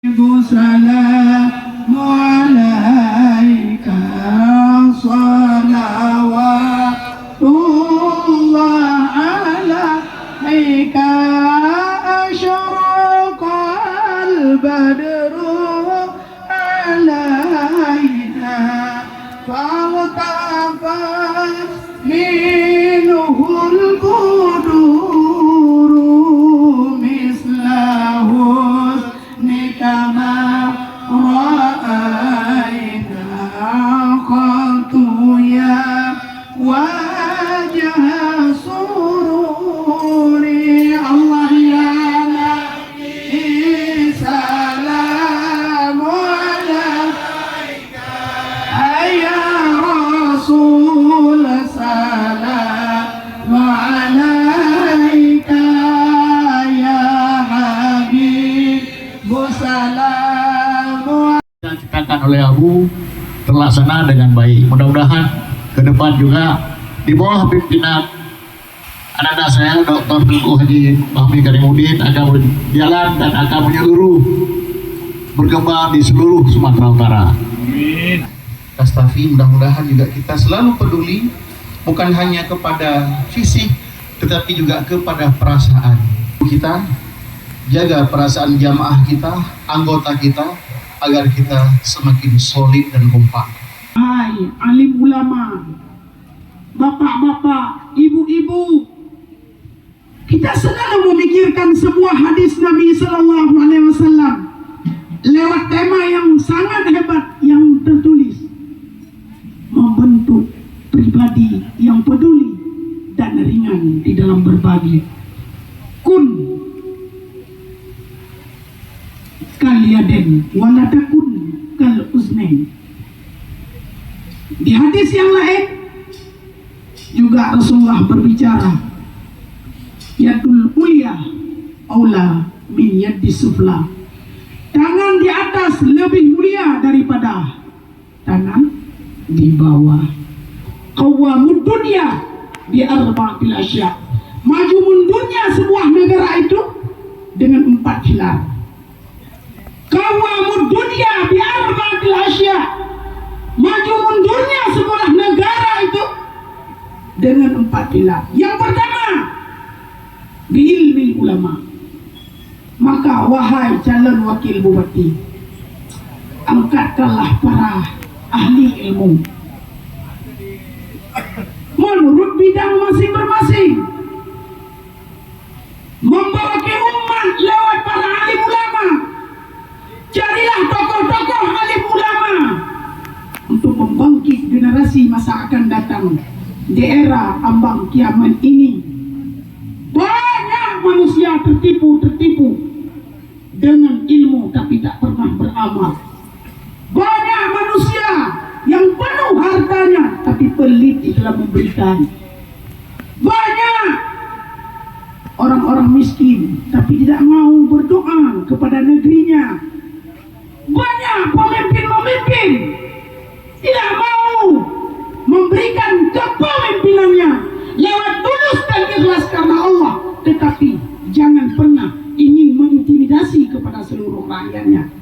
السلام عليك صلوات الله عليك أشرق البدر علينا فالتفت منه القدور مثل حسنك ما رأينا قط يا وجه سروري الله يا نبي سلام عليك يا رسول سلام عليك يا حبيب salam diciptakan oleh Abu terlaksana dengan baik. Mudah-mudahan ke depan juga di bawah pimpinan anak-anak saya Dr. Tengku Haji Fahmi Karimuddin akan berjalan dan akan menyeluruh berkembang di seluruh Sumatera Utara. Amin. Kastafi, mudah-mudahan juga kita selalu peduli bukan hanya kepada fisik tetapi juga kepada perasaan kita. Jaga perasaan jamaah kita, anggota kita, agar kita semakin solid dan kompak. Hai alim ulama, bapak-bapak, ibu-ibu, kita selalu memikirkan sebuah hadis Nabi Sallallahu Alaihi Wasallam lewat tema yang sangat hebat yang tertulis, membentuk pribadi yang peduli dan ringan di dalam berbagi. Kun kaliaden walatakun kal uznain. Di hadis yang lain juga Rasulullah berbicara, yadul ulya aula min yaddi sufla. Tangan di atas lebih mulia daripada tangan di bawah. Qawwamud dunya bi arba'il asya. Maju mundurnya sebuah negara itu dengan 4 pilar. Qawwamud dunya bi arba'il asya. Maju mundurnya sebuah negara itu dengan 4 pilar. Yang pertama, bi ilmi ulama. Maka wahai calon wakil bupati, angkatkanlah para ahli ilmu menurut bidang masing-masing, membawakan umat lewat para alim ulama. Carilah tokoh-tokoh alim ulama untuk membangkit generasi masa akan datang di era ambang kiamat ini. Banyak manusia tertipu dengan ilmu tapi tak pernah beramal. Banyak manusia yang penuh hartanya tapi pelit di dalam memberikan. Banyak orang-orang miskin tapi tidak mau berdoa kepada negerinya. Banyak pemimpin-pemimpin tidak mau memberikan kepemimpinannya lewat tulus dan ikhlas karena Allah, tetapi jangan pernah ingin mengintimidasi kepada seluruh rakyatnya.